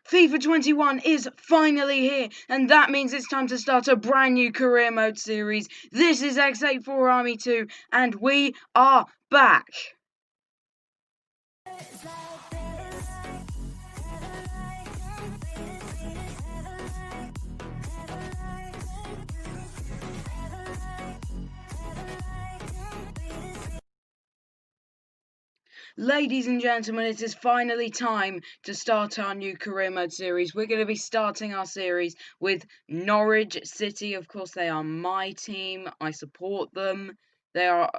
FIFA 21 is finally here, and that means it's time to start a brand new career mode series. This is X84 Army 2, and we are back. Ladies and gentlemen, it is finally time to start our new career mode series. We're going to be starting our series with Norwich City. Of course, they are my team. I support them. They are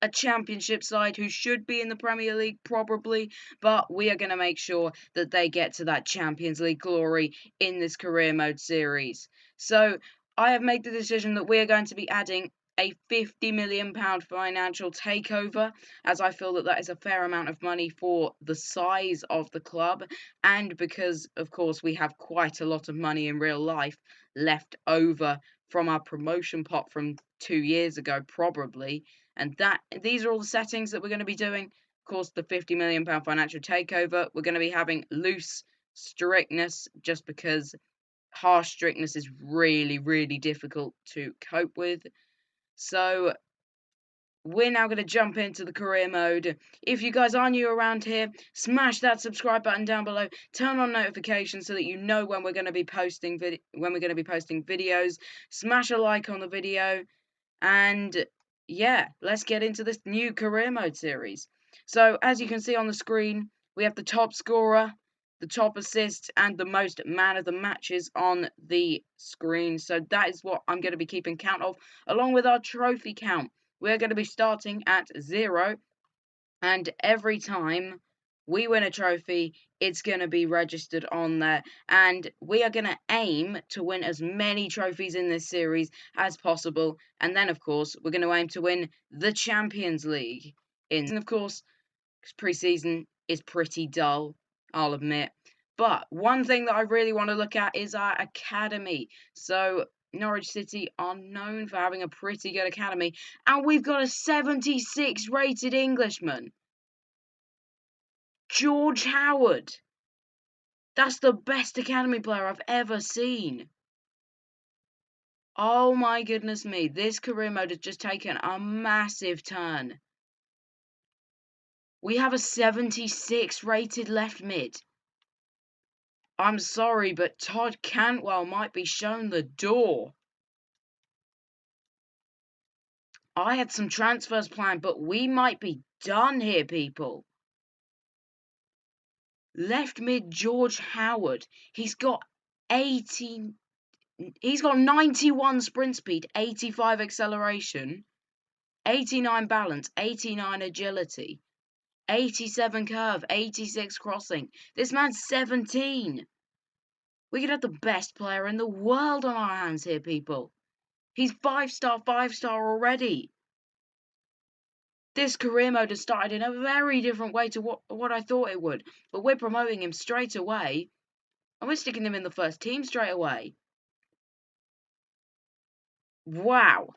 a championship side who should be in the Premier League probably, but we are going to make sure that they get to that Champions League glory in this career mode series. So I have made the decision that we are going to be adding a £50 million financial takeover, as I feel that is a fair amount of money for the size of the club, and because of course we have quite a lot of money in real life left over from our promotion pot from 2 years ago probably. And these are all the settings that we're going to be doing. Of course, the £50 million financial takeover. We're going to be having loose strictness, just because harsh strictness is really, really difficult to cope with. So we're now going to jump into the career mode. If you guys are new around here, smash that subscribe button down below. Turn on notifications so that you know when we're going to be posting videos. Smash a like on the video, and yeah, let's get into this new career mode series. So as you can see on the screen, we have the top scorer, the top assist, and the most man of the matches on the screen. So that is what I'm going to be keeping count of, along with our trophy count. We're going to be starting at 0, and every time we win a trophy, it's going to be registered on there. And we are going to aim to win as many trophies in this series as possible. And then, of course, we're going to aim to win the Champions League. And, of course, pre-season is pretty dull, I'll admit. But one thing that I really want to look at is our academy. So Norwich City are known for having a pretty good academy, and we've got a 76 rated Englishman, George Howard. That's the best academy player I've ever seen. Oh my goodness me, this career mode has just taken a massive turn. We have a 76 rated left mid. I'm sorry, but Todd Cantwell might be shown the door. I had some transfers planned, but we might be done here, people. Left mid George Howard. He's got 91 sprint speed, 85 acceleration, 89 balance, 89 agility, 87 curve, 86 crossing. This man's 17. We could have the best player in the world on our hands here, people. He's 5-star already. This career mode has started in a very different way to what I thought it would. But we're promoting him straight away, and we're sticking him in the first team straight away. Wow.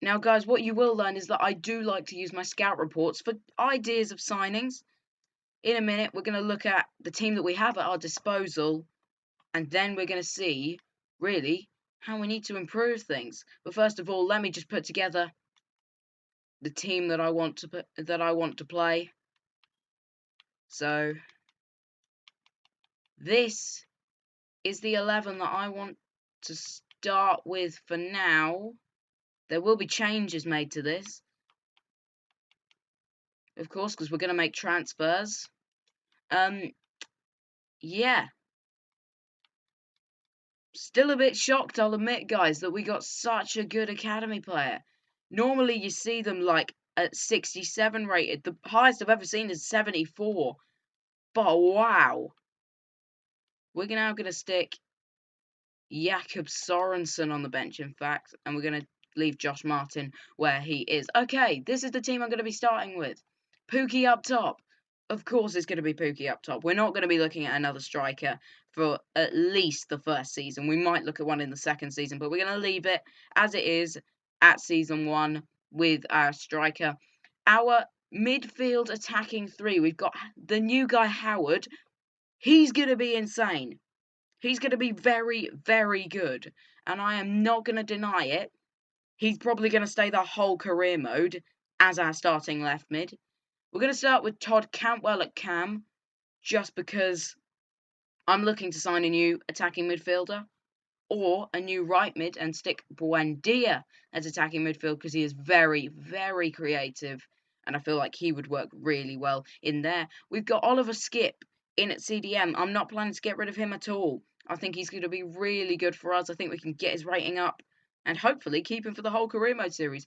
Now, guys, what you will learn is that I do like to use my scout reports for ideas of signings. In a minute, we're going to look at the team that we have at our disposal, and then we're going to see, really, how we need to improve things. But first of all, let me just put together the team that I want to play. So this is the 11 that I want to start with for now. There will be changes made to this, of course, because we're going to make transfers. Yeah. Still a bit shocked, I'll admit, guys, that we got such a good academy player. Normally you see them like at 67 rated. The highest I've ever seen is 74. But wow. We're now going to stick Jakob Sorensen on the bench, in fact, and we're going to leave Josh Martin where he is. Okay, this is the team I'm going to be starting with. Pookie up top. Of course it's going to be Pookie up top. We're not going to be looking at another striker for at least the first season. We might look at one in the second season, but we're going to leave it as it is at season 1 with our striker. Our midfield attacking 3, we've got the new guy Howard. He's going to be insane. He's going to be very, very good. And I am not going to deny it. He's probably going to stay the whole career mode as our starting left mid. We're going to start with Todd Cantwell at cam, just because I'm looking to sign a new attacking midfielder or a new right mid and stick Buendia as attacking midfield because he is very, very creative and I feel like he would work really well in there. We've got Oliver Skip in at CDM. I'm not planning to get rid of him at all. I think he's going to be really good for us. I think we can get his rating up and hopefully keep him for the whole career mode series.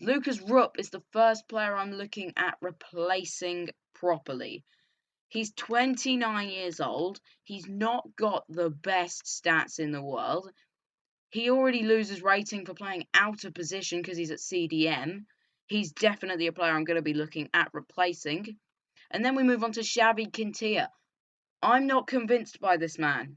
Lucas Rupp is the first player I'm looking at replacing properly. He's 29 years old. He's not got the best stats in the world. He already loses rating for playing out of position because he's at CDM. He's definitely a player I'm going to be looking at replacing. And then we move on to Xavi Quintilla. I'm not convinced by this man.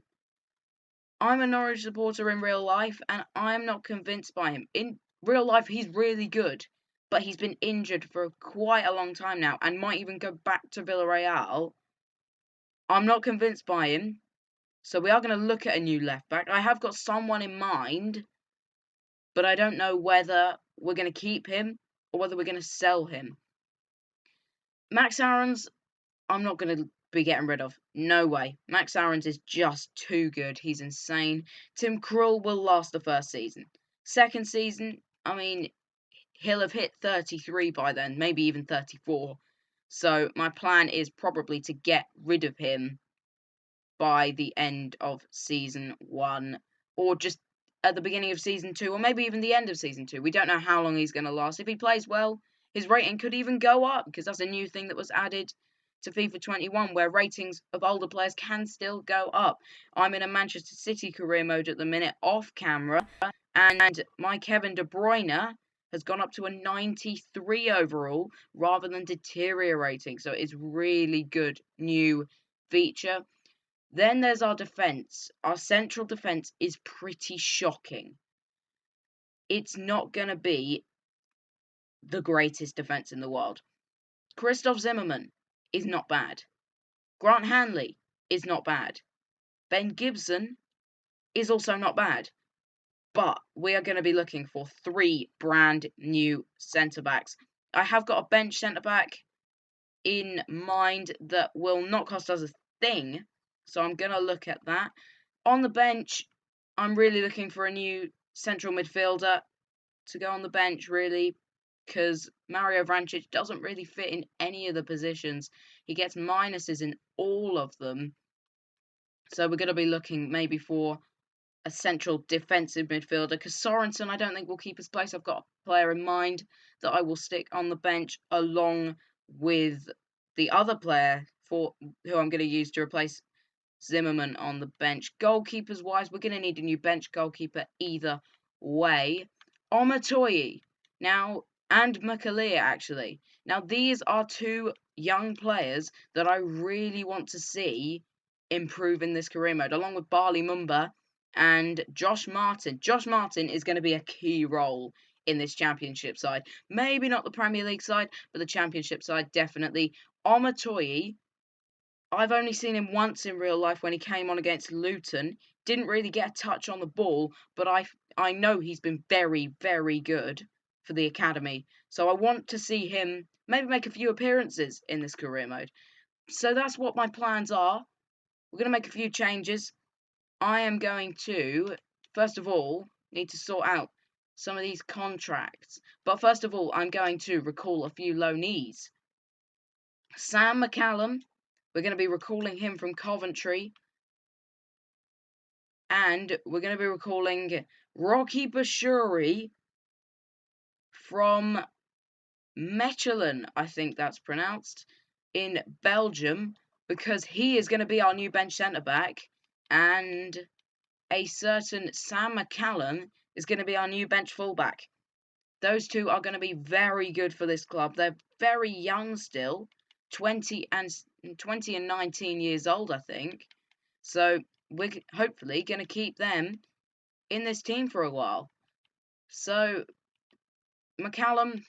I'm a Norwich supporter in real life, and I'm not convinced by him. In real life, he's really good, but he's been injured for quite a long time now and might even go back to Villarreal. I'm not convinced by him, so we are going to look at a new left back. I have got someone in mind, but I don't know whether we're going to keep him or whether we're going to sell him. Max Aarons, I'm not going to be getting rid of. No way. Max Aarons is just too good. He's insane. Tim Krul will last the first season. Second season, I mean, he'll have hit 33 by then, maybe even 34. So my plan is probably to get rid of him by the end of season 1, or just at the beginning of season 2, or maybe even the end of season 2. We don't know how long he's going to last. If he plays well, his rating could even go up, because that's a new thing that was added to FIFA 21, where ratings of older players can still go up. I'm in a Manchester City career mode at the minute, off camera, and my Kevin De Bruyne has gone up to a 93 overall rather than deteriorating. So it's really good new feature. Then there's our defence. Our central defence is pretty shocking. It's not going to be the greatest defence in the world. Christoph Zimmerman is not bad. Grant Hanley is not bad. Ben Gibson is also not bad. But we are going to be looking for 3 brand new centre-backs. I have got a bench centre-back in mind that will not cost us a thing. So I'm going to look at that. On the bench, I'm really looking for a new central midfielder to go on the bench, really, because Mario Vrancic doesn't really fit in any of the positions. He gets minuses in all of them. So we're going to be looking maybe for a central defensive midfielder, because Sorensen I don't think will keep his place. I've got a player in mind that I will stick on the bench along with the other player for who I'm going to use to replace Zimmerman on the bench. Goalkeepers wise, we're going to need a new bench goalkeeper either way. Omatoyi now, and Makalia actually. Now these are 2 young players that I really want to see improve in this career mode, along with Barley Mumba and Josh Martin. Josh Martin is going to be a key role in this championship side. Maybe not the Premier League side, but the championship side definitely. Omatoyi, I've only seen him once in real life when he came on against Luton. Didn't really get a touch on the ball, but I know he's been very, very good for the academy. So I want to see him maybe make a few appearances in this career mode. So that's what my plans are. We're going to make a few changes. I am going to, first of all, need to sort out some of these contracts. But first of all, I'm going to recall a few loanees. Sam McCallum, we're going to be recalling him from Coventry. And we're going to be recalling Rocky Bashuri from Mechelen, I think that's pronounced, in Belgium, because he is going to be our new bench centre-back. And a certain Sam McCallum is going to be our new bench fullback. Those 2 are going to be very good for this club. They're very young still, 20 and 19 years old, I think. So we're hopefully going to keep them in this team for a while. So McCallum,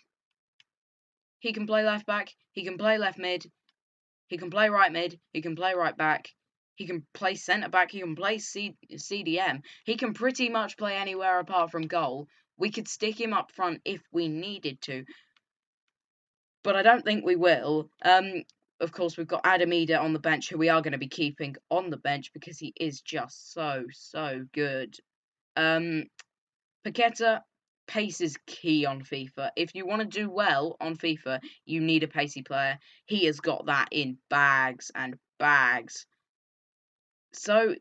he can play left back, he can play left mid, he can play right mid, he can play right back. He can play centre-back, he can play CDM. He can pretty much play anywhere apart from goal. We could stick him up front if we needed to, but I don't think we will. Of course, we've got Adamida on the bench, who we are going to be keeping on the bench because he is just so good. Paqueta, pace is key on FIFA. If you want to do well on FIFA, you need a pacey player. He has got that in bags and bags. So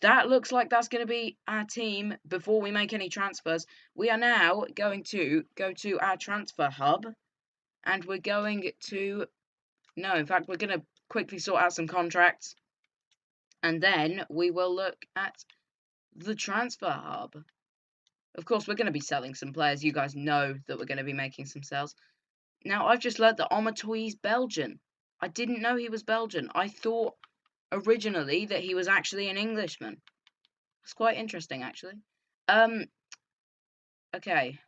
that looks like that's going to be our team before we make any transfers. We are now going to go to our transfer hub, and we're going to... No, in fact, we're going to quickly sort out some contracts, and then we will look at the transfer hub. Of course, we're going to be selling some players. You guys know that we're going to be making some sales. Now, I've just learned that Omatoi's Belgian. I didn't know he was Belgian. I thought originally that he was actually an Englishman. It's quite interesting, actually. Okay.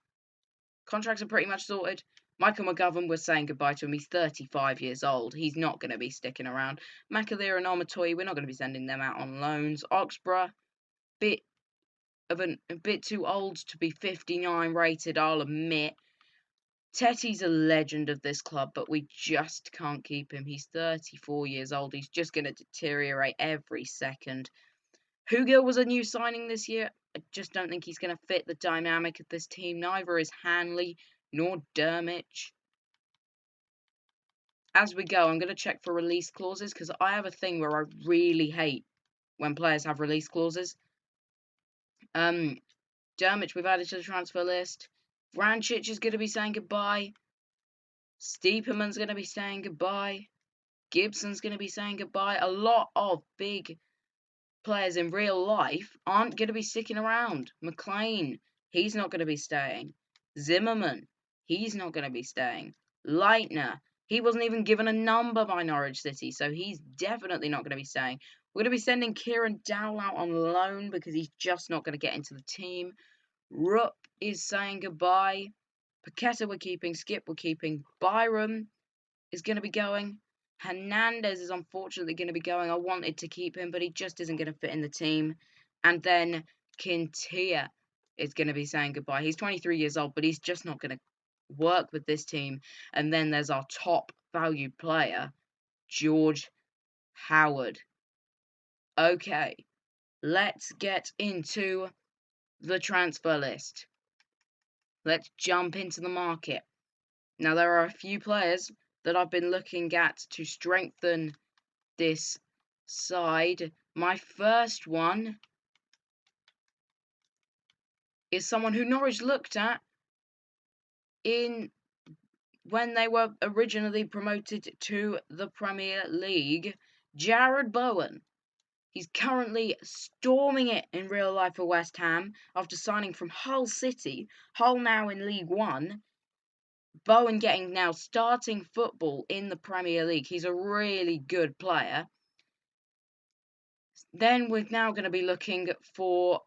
Contracts are pretty much sorted. Michael McGovern was saying goodbye to him. He's 35 years old. He's not going to be sticking around. McAleer and Omatoi, we're not going to be sending them out on loans. Oxborough, a bit too old to be 59 rated, I'll admit. Tetty's a legend of this club, but we just can't keep him. He's 34 years old. He's just going to deteriorate every second. Hugo was a new signing this year. I just don't think he's going to fit the dynamic of this team. Neither is Hanley nor Dermich. As we go, I'm going to check for release clauses because I have a thing where I really hate when players have release clauses. Dermich, we've added to the transfer list. Vrancic is going to be saying goodbye. Stiepermann's going to be saying goodbye. Gibson's going to be saying goodbye. A lot of big players in real life aren't going to be sticking around. McLean, he's not going to be staying. Zimmerman, he's not going to be staying. Leitner, he wasn't even given a number by Norwich City, so he's definitely not going to be staying. We're going to be sending Kieran Dowell out on loan because he's just not going to get into the team. Rupp is saying goodbye. Paqueta we're keeping. Skip we're keeping. Byram is going to be going. Hernandez is unfortunately going to be going. I wanted to keep him, but he just isn't going to fit in the team. And then Quintilla is going to be saying goodbye. He's 23 years old, but he's just not going to work with this team. And then there's our top value player, George Howard. Okay, let's get into the transfer list. Let's jump into the market. Now, there are a few players that I've been looking at to strengthen this side. My first one is someone who Norwich looked at when they were originally promoted to the Premier League, Jared Bowen. He's currently storming it in real life for West Ham after signing from Hull City. Hull now in League One. Bowen getting now starting football in the Premier League. He's a really good player. Then we're now going to be looking for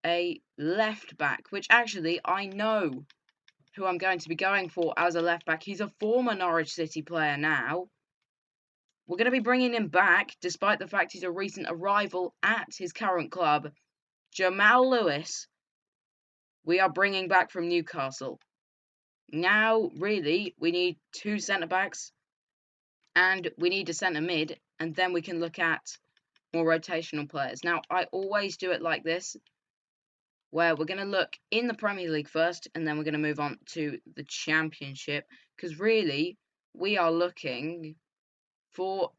a left back, which actually I know who I'm going to be going for as a left back. He's a former Norwich City player now. We're going to be bringing him back, despite the fact he's a recent arrival at his current club. Jamal Lewis, we are bringing back from Newcastle. Now, really, we need 2 centre-backs and we need a centre mid, and then we can look at more rotational players. Now, I always do it like this, where we're going to look in the Premier League first, and then we're going to move on to the Championship, because really, we are looking for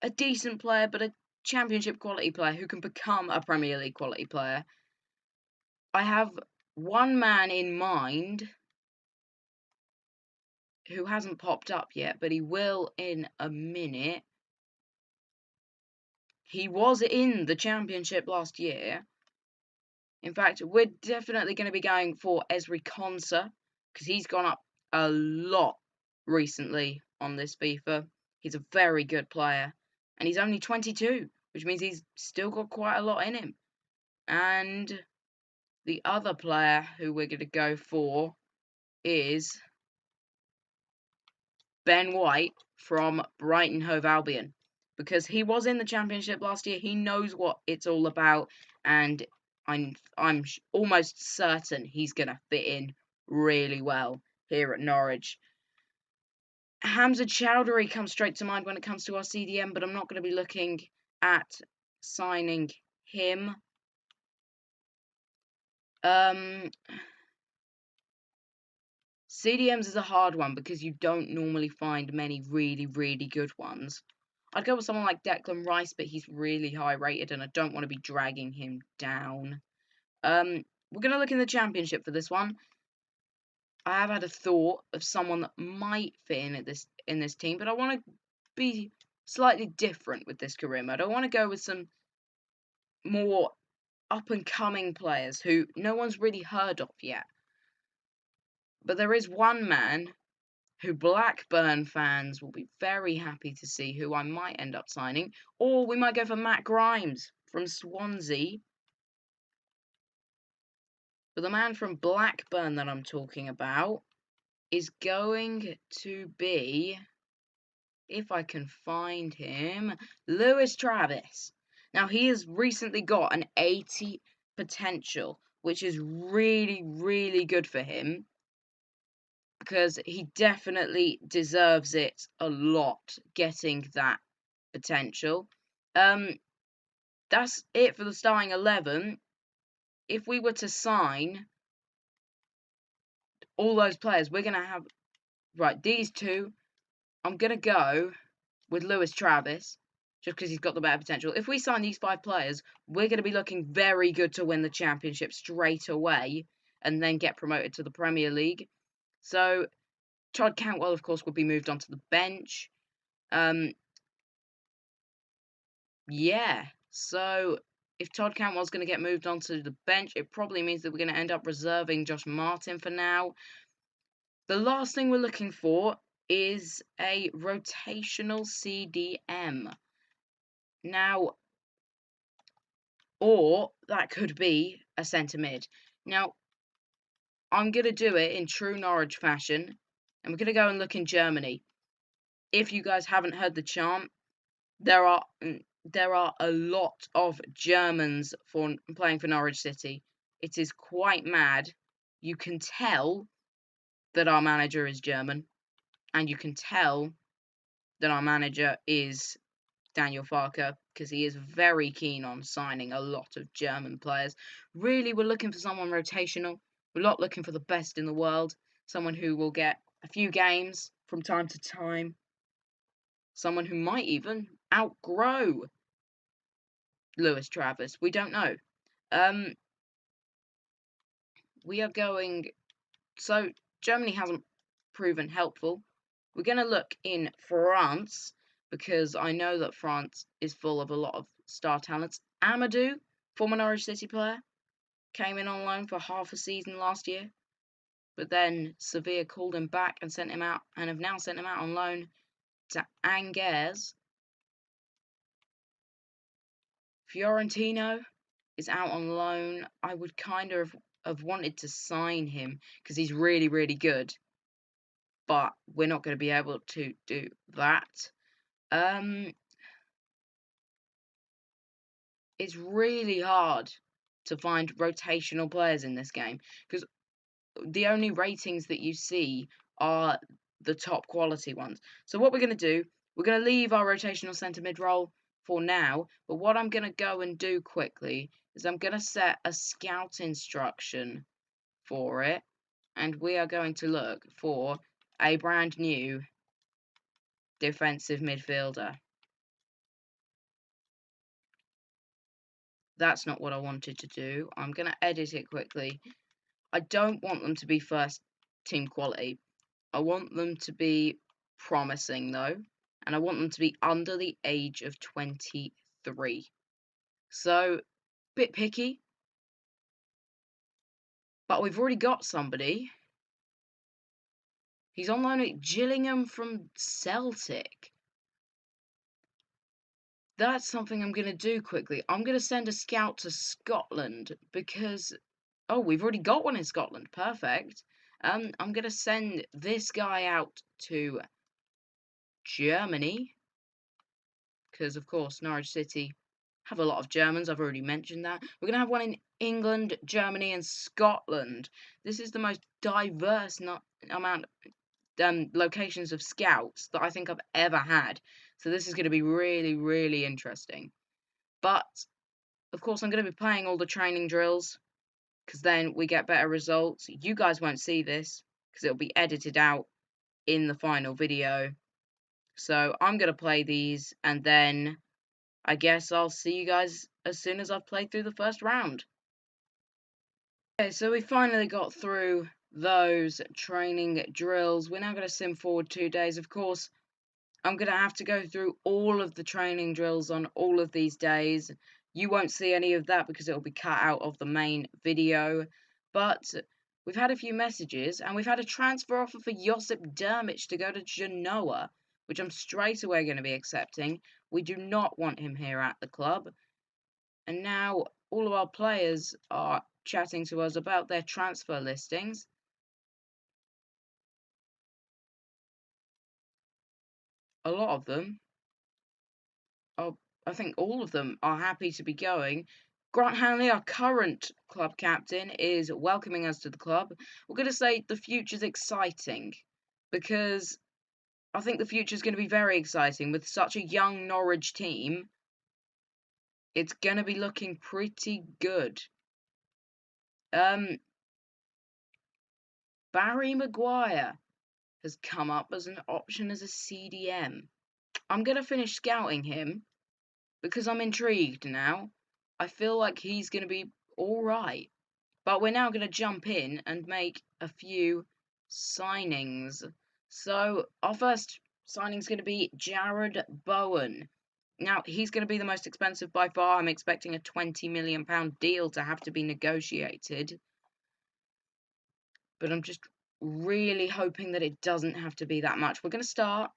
a decent player, but a Championship quality player who can become a Premier League quality player. I have one man in mind who hasn't popped up yet, but he will in a minute. He was in the Championship last year. In fact, we're definitely going to be going for Ezri Konsa, because he's gone up a lot recently on this FIFA. He's a very good player, and he's only 22, which means he's still got quite a lot in him. And the other player who we're going to go for is Ben White from Brighton Hove Albion. because he was in the Championship last year. He knows what it's all about, and I'm almost certain he's going to fit in really well here at Norwich. Hamza Chowdhury comes straight to mind when it comes to our CDM, but I'm not going to be looking at signing him. CDMs is a hard one because you don't normally find many really, really good ones. I'd go with someone like Declan Rice, but he's really high rated and I don't want to be dragging him down. We're going to look in the Championship for this one. I have had a thought of someone that might fit in this team, but I want to be slightly different with this career mode. I want to go with some more up-and-coming players who no one's really heard of yet. But there is one man who Blackburn fans will be very happy to see, who I might end up signing. Or we might go for Matt Grimes from Swansea. But the man from Blackburn that I'm talking about is going to be, if I can find him, Lewis Travis. Now, he has recently got an 80 potential, which is really, really good for him, because he definitely deserves it a lot, getting that potential. That's it for the starting 11. If we were to sign all those players, we're going to have, right, these two, I'm going to go with Lewis Travis, just because he's got the better potential. If we sign these 5 players, we're going to be looking very good to win the Championship straight away, and then get promoted to the Premier League. So, Todd Cantwell, of course, will be moved onto the bench. Yeah, so if Todd Cantwell's going to get moved onto the bench, it probably means that we're going to end up reserving Josh Martin for now. The last thing we're looking for is a rotational CDM. Now, or that could be a centre mid. Now, I'm going to do it in true Norwich fashion, and we're going to go and look in Germany. If you guys haven't heard the chant, there are a lot of Germans playing for Norwich City. It is quite mad. You can tell that our manager is German, and you can tell that our manager is Daniel Farke, because he is very keen on signing a lot of German players. Really, we're looking for someone rotational. We're not looking for the best in the world. Someone who will get a few games from time to time. Someone who might even outgrow Lewis Travis. We don't know. We are going... So, Germany hasn't proven helpful. We're going to look in France, because I know that France is full of a lot of star talents. Amadou, former Norwich City player, came in on loan for half a season last year, but then Sevilla called him back and sent him out, and have now sent him out on loan to Angers. Fiorentino is out on loan. I would kind of have wanted to sign him because he's really, really good, but we're not going to be able to do that. It's really hard to find rotational players in this game, because the only ratings that you see are the top quality ones. So what we're going to do, we're going to leave our rotational centre mid role for now, but what I'm going to go and do quickly is I'm going to set a scout instruction for it, and we are going to look for a brand new defensive midfielder. That's not what I wanted to do. I'm going to edit it quickly. I don't want them to be first team quality. I want them to be promising, though, and I want them to be under the age of 23. So, bit picky, but we've already got somebody. He's on loan at Gillingham from Celtic. That's something I'm going to do quickly. I'm going to send a scout to Scotland because... Oh, we've already got one in Scotland. Perfect. I'm going to send this guy out to Germany, because, of course, Norwich City have a lot of Germans. I've already mentioned that. We're going to have one in England, Germany, and Scotland. This is the most diverse amount locations of scouts that I think I've ever had. So this is going to be really, really interesting. But, of course, I'm going to be playing all the training drills because then we get better results. You guys won't see this because it'll be edited out in the final video. So I'm going to play these, and then I guess I'll see you guys as soon as I've played through the first round. Okay, so we finally got through those training drills. We're now going to sim forward 2 days. Of course, I'm going to have to go through all of the training drills on all of these days. You won't see any of that because it'll be cut out of the main video. But we've had a few messages, and we've had a transfer offer for Josip Dermich to go to Genoa, which I'm straight away going to be accepting. We do not want him here at the club. And now all of our players are chatting to us about their transfer listings. A lot of them I think all of them are happy to be going. Grant Hanley, our current club captain, is welcoming us to the club. We're going to say the future's exciting because I think the future's going to be very exciting with such a young Norwich team. It's going to be looking pretty good. Barry Maguire has come up as an option as a CDM. I'm going to finish scouting him because I'm intrigued now. I feel like he's going to be all right. But we're now going to jump in and make a few signings. So our first signing is going to be Jared Bowen. Now, he's going to be the most expensive by far. I'm expecting a £20 million deal to have to be negotiated. But I'm just really hoping that it doesn't have to be that much. We're going to start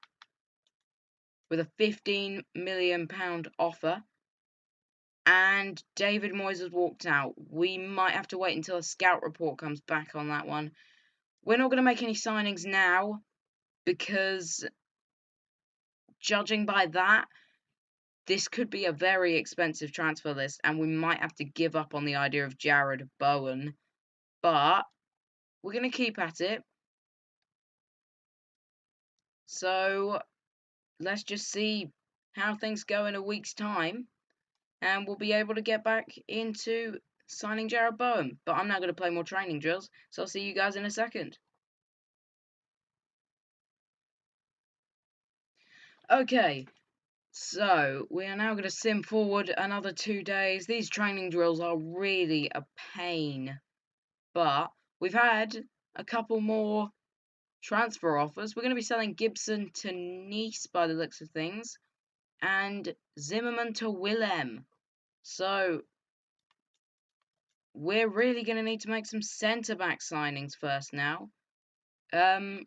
with a £15 million offer. And David Moyes has walked out. We might have to wait until a scout report comes back on that one. We're not going to make any signings now because, judging by that, this could be a very expensive transfer list, and we might have to give up on the idea of Jared Bowen. But we're going to keep at it. So let's just see how things go in a week's time, and we'll be able to get back into signing Jared Bowen. But I'm now going to play more training drills, so I'll see you guys in a second. Okay, so we are now going to sim forward another 2 days. These training drills are really a pain, but we've had a couple more transfer offers. We're going to be selling Gibson to Nice by the looks of things, and Zimmerman to Willem. So we're really going to need to make some centre-back signings first now. So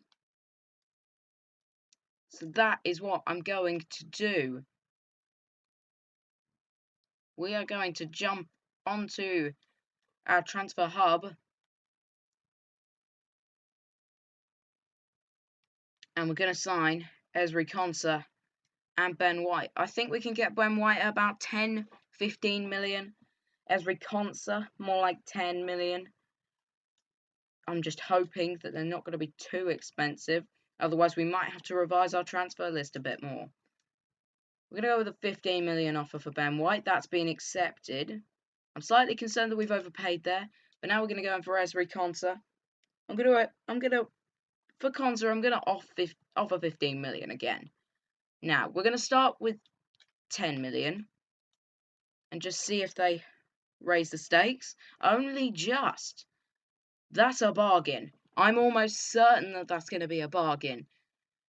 that is what I'm going to do. We are going to jump onto our transfer hub, and we're going to sign Ezri Konsa and Ben White. I think we can get Ben White at about 10, 15 million. Ezri Konsa, more like 10 million. I'm just hoping that they're not going to be too expensive. Otherwise, we might have to revise our transfer list a bit more. We're going to go with a 15 million offer for Ben White. That's been accepted. I'm slightly concerned that we've overpaid there, but now we're going to go in for Ezri Konsa. For Konsa, I'm going to offer 15 million again. Now, we're going to start with 10 million and just see if they raise the stakes. Only just. That's a bargain. I'm almost certain that that's going to be a bargain.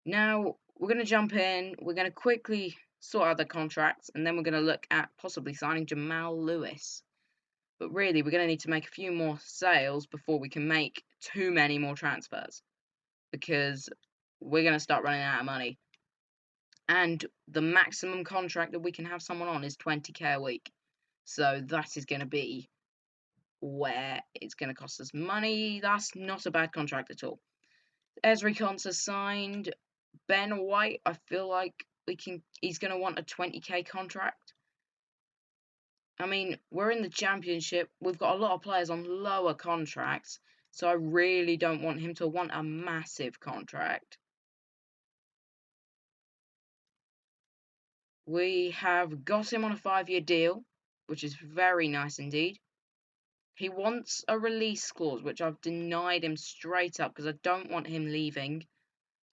Now, we're going to jump in. We're going to quickly sort out the contracts, and then we're going to look at possibly signing Jamal Lewis. But really, we're going to need to make a few more sales before we can make too many more transfers, because we're going to start running out of money. And the maximum contract that we can have someone on is 20k a week. So that is going to be where it's going to cost us money. That's not a bad contract at all. Ezri Konsa signed. Ben White, I feel like he's going to want a 20k contract. I mean, we're in the championship. We've got a lot of players on lower contracts, so I really don't want him to want a massive contract. We have got him on a 5-year deal, which is very nice indeed. He wants a release clause, which I've denied him straight up because I don't want him leaving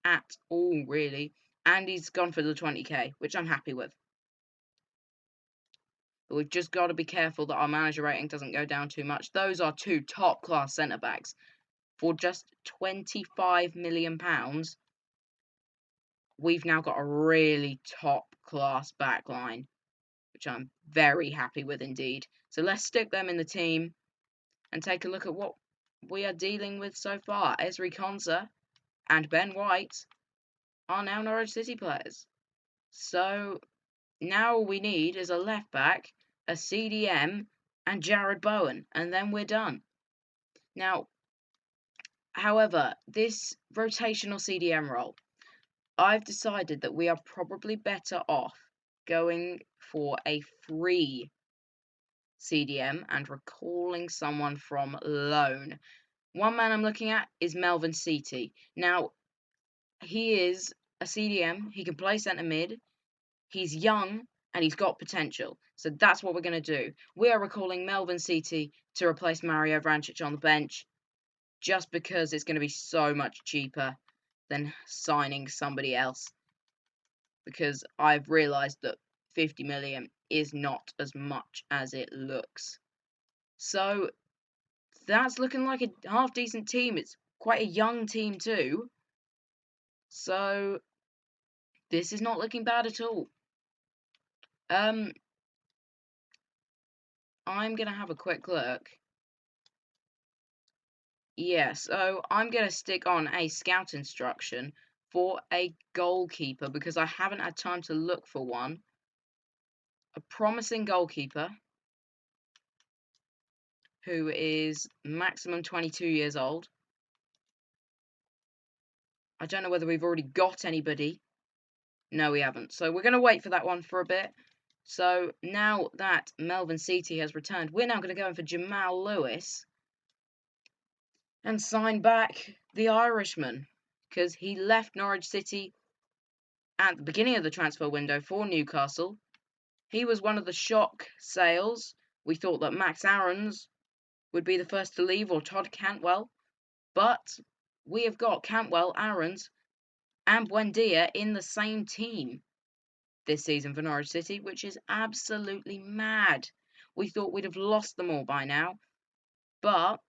at all, really. And he's gone for the 20k, which I'm happy with. But we've just got to be careful that our manager rating doesn't go down too much. Those are two top-class centre-backs. For just £25 million, we've now got a really top-class backline, which I'm very happy with indeed. So let's stick them in the team and take a look at what we are dealing with so far. Ezri Konsa and Ben White are now Norwich City players. So now all we need is a left back, a CDM, and Jared Bowen, and then we're done. Now, however, this rotational CDM role, I've decided that we are probably better off going for a free CDM and recalling someone from loan. One man I'm looking at is Melvin Seaty. Now, he is a CDM. He can play centre mid. He's young and he's got potential. So that's what we're going to do. We are recalling Melvin Seaty to replace Mario Vrancic on the bench just because it's going to be so much cheaper than signing somebody else. Because I've realised that 50 million is not as much as it looks. So that's looking like a half-decent team. It's quite a young team too. So this is not looking bad at all. I'm going to have a quick look. Yeah, so I'm going to stick on a scout instruction for a goalkeeper because I haven't had time to look for one. A promising goalkeeper who is maximum 22 years old. I don't know whether we've already got anybody. No, we haven't. So we're going to wait for that one for a bit. So now that Melvin Seaty has returned, we're now going to go in for Jamal Lewis and sign back the Irishman because he left Norwich City at the beginning of the transfer window for Newcastle. He was one of the shock sales. We thought that Max Aarons would be the first to leave or Todd Cantwell, but we have got Cantwell, Aarons, and Buendia in the same team this season for Norwich City, which is absolutely mad. We thought we'd have lost them all by now, but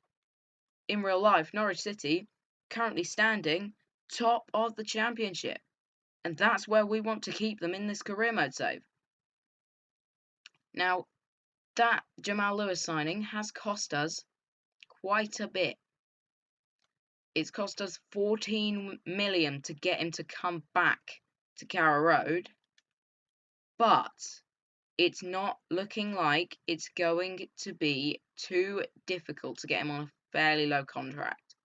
in real life, Norwich City currently standing top of the championship, and that's where we want to keep them in this career mode save. Now, that Jamal Lewis signing has cost us quite a bit. It's cost us 14 million to get him to come back to Carrow Road, but it's not looking like it's going to be too difficult to get him on a fairly low contract.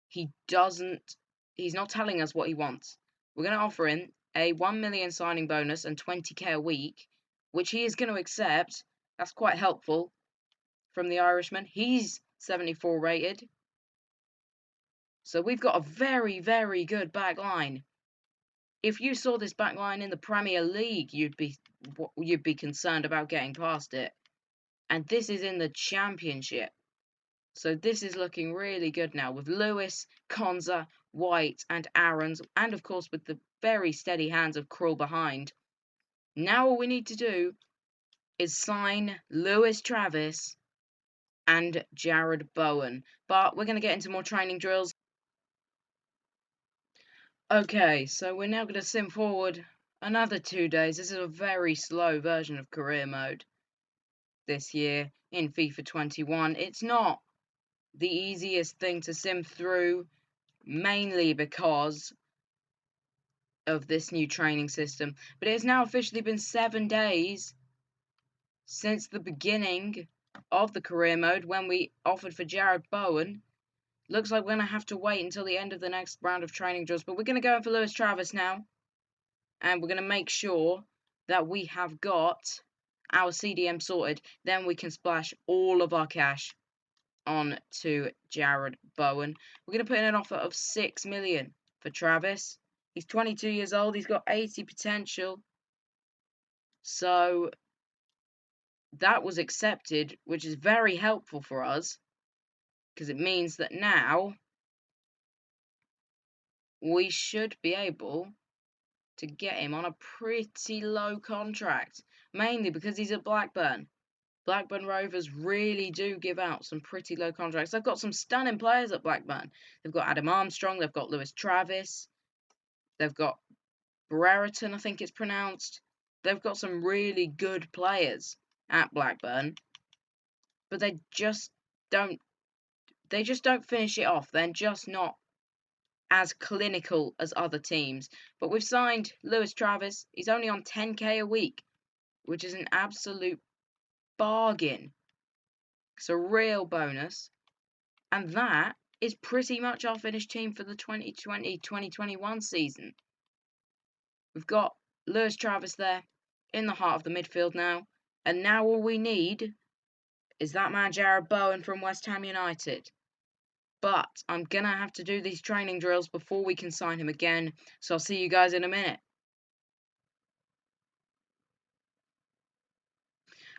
He's not telling us what he wants. We're going to offer him a 1 million signing bonus and 20k a week, which he is going to accept. That's quite helpful from the Irishman. He's 74 rated. So we've got a very, very good back line. If you saw this back line in the Premier League, you'd be concerned about getting past it. And this is in the Championship. So this is looking really good now with Lewis, Konsa, White and Aarons, and of course with the very steady hands of Krul behind. Now all we need to do is sign Lewis Travis and Jared Bowen. But we're going to get into more training drills. Okay, so we're now going to sim forward another 2 days. This is a very slow version of career mode this year in FIFA 21. It's not the easiest thing to sim through, mainly because of this new training system. But it has now officially been 7 days since the beginning of the career mode when we offered for Jared Bowen. Looks like we're going to have to wait until the end of the next round of training drills. But we're going to go in for Lewis Travis now. and we're going to make sure that we have got our CDM sorted. Then we can splash all of our cash on to Jared Bowen. We're going to put in an offer of 6 million for Travis. He's 22 years old. He's got 80 potential. So that was accepted, which is very helpful for us because it means that now we should be able to get him on a pretty low contract, mainly because he's at Blackburn. Blackburn Rovers really do give out some pretty low contracts. They've got some stunning players at Blackburn. They've got Adam Armstrong, they've got Lewis Travis, they've got Brereton, I think it's pronounced. They've got some really good players at Blackburn, but they just don't finish it off. They're just not as clinical as other teams. But we've signed Lewis Travis. He's only on 10k a week, which is an absolute bargain. It's a real bonus. And that is pretty much our finished team for the 2020-2021 season. We've got Lewis Travis there in the heart of the midfield now. And now all we need is that man Jared Bowen from West Ham United. But I'm going to have to do these training drills before we can sign him again. So I'll see you guys in a minute.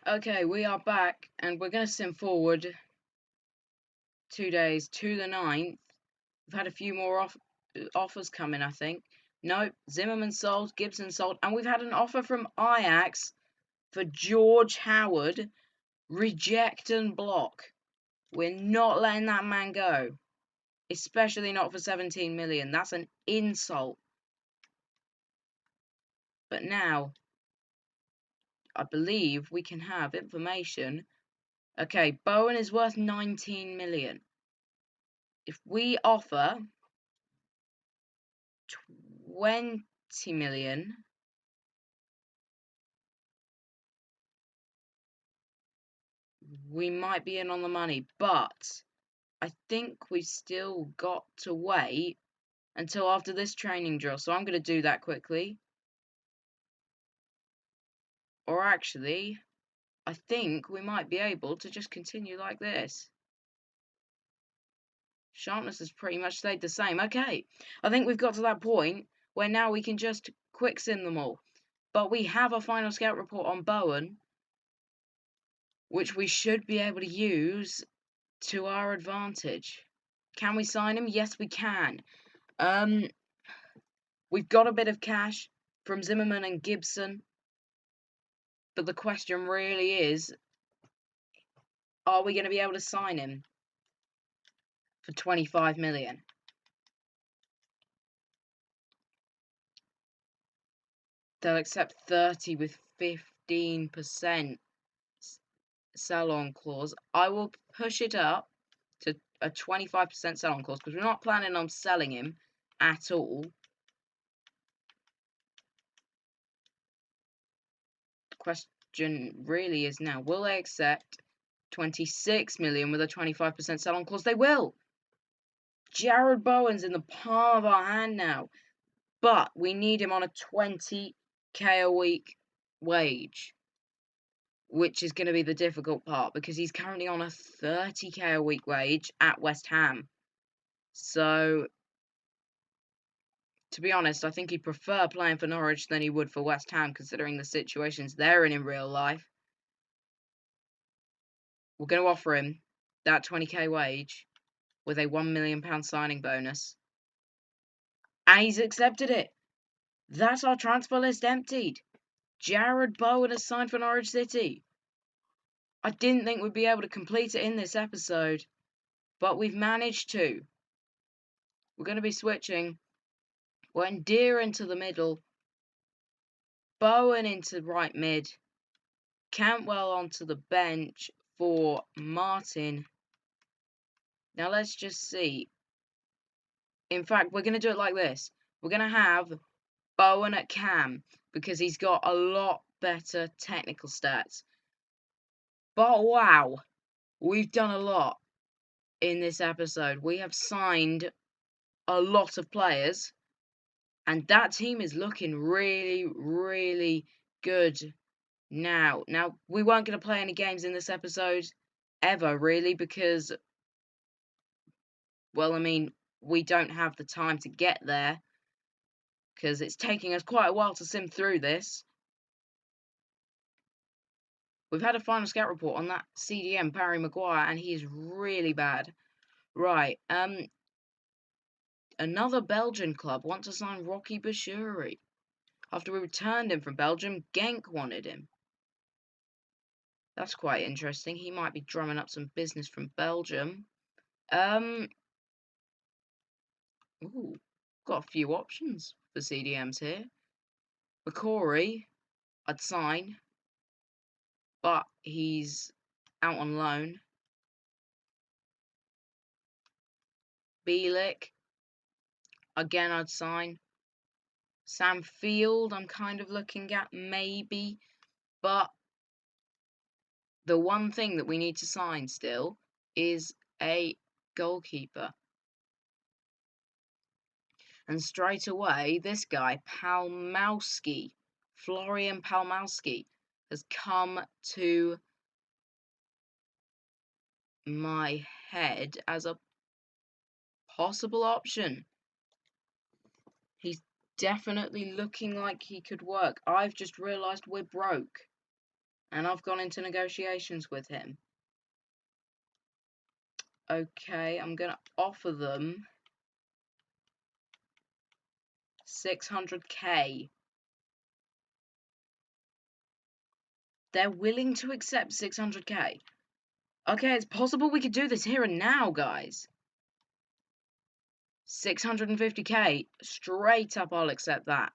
Okay, we are back and we're going to sim forward 2 days to the 9th. We've had a few more offers coming, I think. Nope, Zimmerman sold, Gibson sold, and we've had an offer from Ajax for George Howard. Reject and block. We're not letting that man go, especially not for 17 million. That's an insult. But now, I believe we can have information. Okay, Bowen is worth 19 million. If we offer 20 million, we might be in on the money, but I think we still got to wait until after this training drill, so I'm going to do that quickly. Or actually, I think we might be able to just continue like this. Sharpness has pretty much stayed the same. Okay, I think we've got to that point where now we can just quick sim them all. But we have a final scout report on Bowen, which we should be able to use to our advantage. Can we sign him? Yes, we can. We've got a bit of cash from Zimmerman and Gibson, but the question really is, are we going to be able to sign him for 25 million? They'll accept 30 with 15% sell-on clause. I will push it up to a 25% sell-on clause because we're not planning on selling him at all. The question really is now, will they accept 26 million with a 25% sell-on clause? They will. Jared Bowen's in the palm of our hand now, but we need him on a 20k a week wage, which is going to be the difficult part because he's currently on a 30k a week wage at West Ham. So, to be honest, I think he'd prefer playing for Norwich than he would for West Ham, considering the situations they're in real life. We're going to offer him that 20k wage with a £1 million signing bonus. And he's accepted it. That's our transfer list emptied. Jared Bowen has signed for Norwich City. I didn't think we'd be able to complete it in this episode, but we've managed to. We're going to be switching Wendeer into the middle, Bowen into right mid, Cantwell onto the bench for Martin. Now let's just see. In fact, we're going to do it like this. We're going to have Bowen at cam because he's got a lot better technical stats. But wow, we've done a lot in this episode. We have signed a lot of players, And that team is looking really, really good now. Now, we weren't going to play any games in this episode ever, really, because, well, I mean, we don't have the time to get there because it's taking us quite a while to sim through this. We've had a final scout report on that CDM, Barry Maguire, and he is really bad. Right, another Belgian club want to sign Rocky Bashiri. After we returned him from Belgium, Genk wanted him. That's quite interesting. He might be drumming up some business from Belgium. Ooh, got a few options for CDMs here. McCory, I'd sign, but he's out on loan. Bielik, again, I'd sign. Sam Field, I'm kind of looking at maybe, but the one thing that we need to sign still is a goalkeeper. And straight away, this guy, Palmowski, Florian Palmowski, has come to my head as a possible option. He's definitely looking like he could work. I've just realised we're broke, and I've gone into negotiations with him. Okay, I'm going to offer them 600k. They're willing to accept 600k. Okay, it's possible we could do this here and now, guys. 650k, straight up, I'll accept that.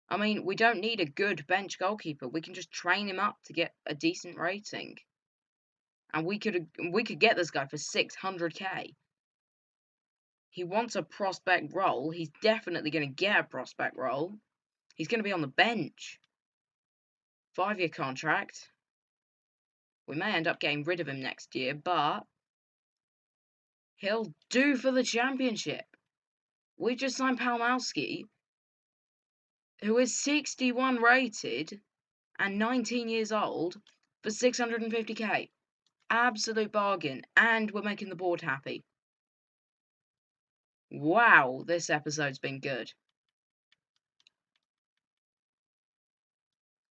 I mean, we don't need a good bench goalkeeper. We can just train him up to get a decent rating. And we could get this guy for 600k. He wants a prospect role. He's definitely going to get a prospect role. He's going to be on the bench. 5-year contract. We may end up getting rid of him next year, but he'll do for the championship. We just signed Palmowski, who is 61 rated and 19 years old, for 650k. Absolute bargain. And we're making the board happy. Wow, this episode's been good.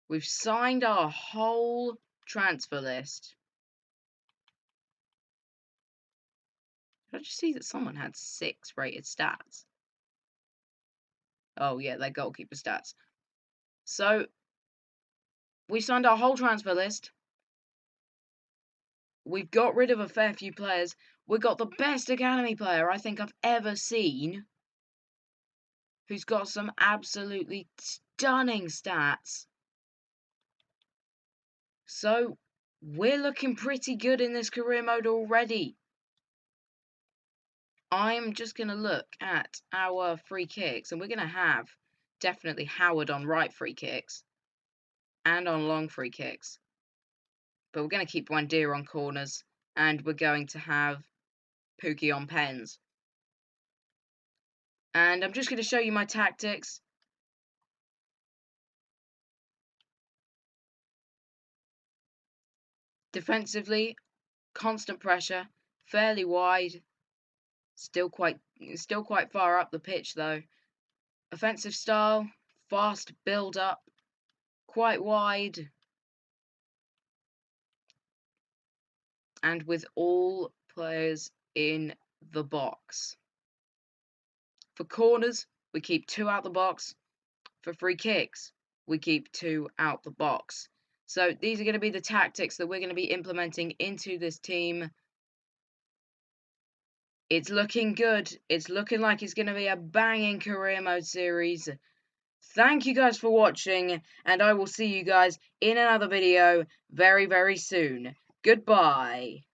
We've signed our whole transfer list. Did I just see that someone had 6 rated stats? Oh, yeah, they're goalkeeper stats. So, we signed our whole transfer list. We've got rid of a fair few players. We got the best academy player I think I've ever seen, who's got some absolutely stunning stats. So, we're looking pretty good in this career mode already. I'm just going to look at our free kicks, and we're going to have definitely Howard on right free kicks and on long free kicks. But we're going to keep Wandir on corners, and we're going to have Pookie on pens. And I'm just going to show you my tactics. Defensively, constant pressure, fairly wide, still quite far up the pitch though. Offensive style, fast build up, quite wide, and with all players in the box. For corners, we keep 2 out the box. For free kicks, we keep 2 out the box. So these are going to be the tactics that we're going to be implementing into this team. It's looking good. It's looking like it's going to be a banging career mode series. Thank you guys for watching, and I will see you guys in another video very, very soon. Goodbye.